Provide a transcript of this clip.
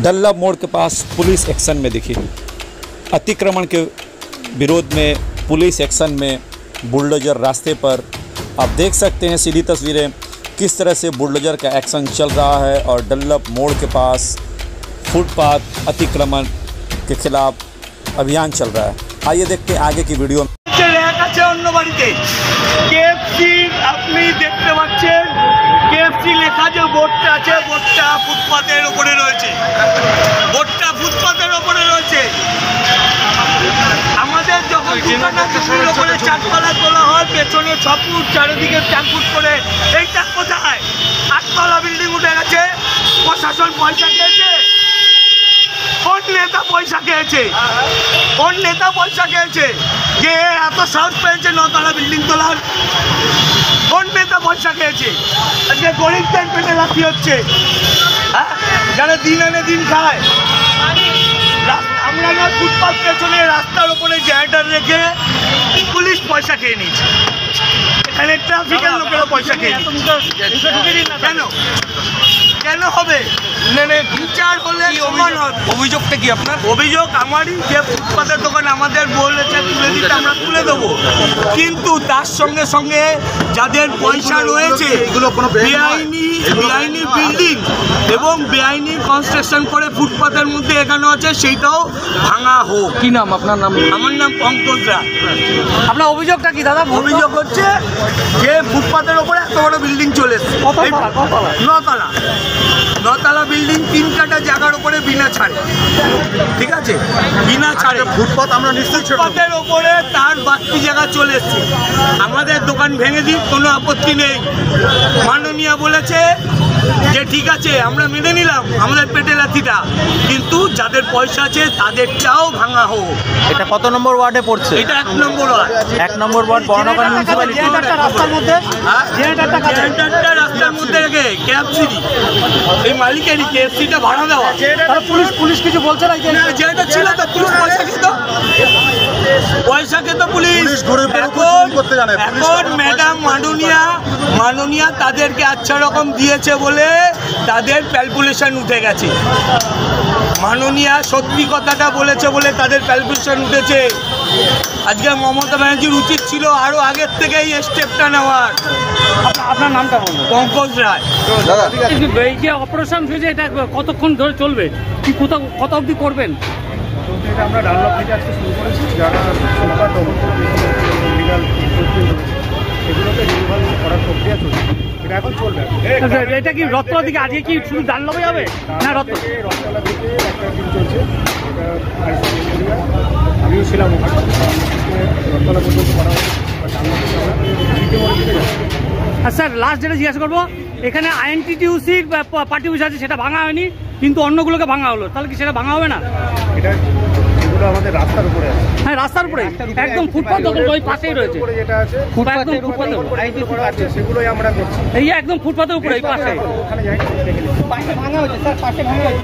डल्ला मोड़ के पास police action में दिखी। अतिक्रमण के विरोध में पुलिस एक्शन में बुलडोज़र रास्ते पर आप देख सकते हैं सीधी तस्वीरें किस तरह से बुलडोज़र का एक्शन चल रहा है और डल्लभ मोड़ के पास फुटपाथ अतिक्रमण के खिलाफ अभियान चल रहा है। आइए देखते हैं आगे की वीडियो में। অন্য বাড়িতে কেএফসি আপনি দেখতে পাচ্ছেন, কেএফসি লেখা যে বোর্ডটা আছে বোর্ডটা ফুটপাতের ওপরে রয়েছে, বোর্ডটা ফুটপাতের ওপরে রয়েছে। আমাদের যখন দোকানের ওপরে চারতলা তোলা হয় পেছনে 6 ফুট চারিদিকে 4 ফুট করে, এইটা কোথায়? 8তলা বিল্ডিং উঠে গেছে। প্রশাসন পয়সা খেয়েছে, কোন নেতা পয়সা খেয়েছে? কোন নেতা পয়সা খেয়েছে যে এত সাহস পেয়েছে 9তলা বিল্ডিং তোলার? কোন নেতা পয়সা খেয়েছে? আজকে গরিবদের পেটে লাথি হচ্ছে, হ্যাঁ, যারা দিন আনে দিন খায়। আমরা না ফুটপাথ পেছনে রাস্তার ওপরে জেনারেটর রেখে পুলিশ পয়সা খেয়ে নিয়েছে। এখানে ট্রাফিকের লোকেরা পয়সা খেয়ে কেন কেন হবে? বিচার হলে সমান হবে। অভিযোগটা কি আপনার? অভিযোগ আমারই, যে ফুটপাতের দোকান আমাদের বলেছে তুলে দিতে, আমরা তুলে দেবো, কিন্তু তার সঙ্গে সঙ্গে যাদের পয়সা রয়েছে বেআইনি বিল্ডিং এবং বেআইনি কনস্ট্রাকশন করে ফুটপাতের মধ্যে এখানে আছে, সেইটাও ভাঙা হোক। কি নাম আপনার? নাম? আমার নাম পঙ্কজ রায়। আপনার অভিযোগটা কি দাদা? অভিযোগ হচ্ছে যে ফুটপাতের ওপরে এত বড় বিল্ডিং চলে এসছে, 9তলা বিল্ডিং 3 কাঠা জায়গার উপরে বিনা ছাড়ে, ঠিক আছে, বিনা ছাড়ে ফুটপাত। আমরা নিশ্চয়ই ফুটপাতের ওপরে তার বাড়তি জায়গা চলে এসছে। আমাদের দোকান ভেঙে দিই, কোনো আপত্তি নেই। মাননীয় বলেছে যে ঠিক আছে আমরা মেনে নিলাম আমাদের পেটে লাথিটা, কিন্তু যাদের পয়সা আছে তাদেরটাও ভাঙা হোক। এটা কত নম্বর ওয়ার্ডে পড়ছে? এটা 1 নম্বর ওয়ার্ড। 1 নম্বর ওয়ার্ড বর্ণনগর মিউনিসিপ্যালিটি। রাস্তার মধ্যে রাস্তার মধ্যে রেখে কেএফসি এই মালিকেরই কেএফসিটা ভাড়া দেওয়া। পুলিশ কিছু বলছে না? যেটা ছিল তো পুলিশ পয়সা খেত পুলিশ। এখন ম্যাডাম মাননীয়া তাদেরকে আচ্ছা রকম দিয়েছে বলে তাদের ক্যালকুলেশন উঠে গেছে। মাননীয়া সত্যি কথাটা বলেছে বলে তাদের ক্যালকুলেশন উঠেছে। আজকে মমতা ব্যানার্জির উচিত ছিল আরো আগের থেকে এই স্টেপটা নেওয়ার। আপনার নামটা বলুন। পঙ্কজ রায়। এই যে অপারেশন হয়েছে এটা কতক্ষণ ধরে চলবে? কি কত অবধি করবেন? এটা আমরা ডানলপ থেকে আজকে শুরু করেছি। যারা ফুটপাত দখল করে লিগাল সেগুলোকে রিমুভাল করার প্রক্রিয়া চলছে, এটা এখন চলবে। এটা কি রথতলা দিকে আজকে কি শুধু ডানলপে যাবে না? রথতলা থেকে একটা টিম চলছে, এটা আইসিডি এরিয়া, আমিও ছিলাম ওখানে। রথতলা পর্যন্ত করা হয়েছে, ডানলপে আমরা দ্বিতীয় দিকে যাচ্ছি। আর স্যার লাস্ট যেটা জিজ্ঞাসা করবো, এখানে আইএনটিটিউসির পার্টি অফিস আছে, সেটা ভাঙা হয়নি কিন্তু অন্যগুলোকে ভাঙা হলো, তাহলে কি সেটা ভাঙা হবে না? এটা এগুলো আমাদের রাস্তার উপরে আছে। হ্যাঁ, রাস্তার উপরে একদম ফুটপাথ ওই পাশেই রয়েছে। যেটা আছে ফুটপাথের সেগুলোই আমরা করছি। এই একদম ফুটপাথের উপরে এই পাশে। ওখানে যাই দেখে নিচ্ছি। ভাঙা হয়েছে স্যার, পাশে ভাঙা হয়েছে।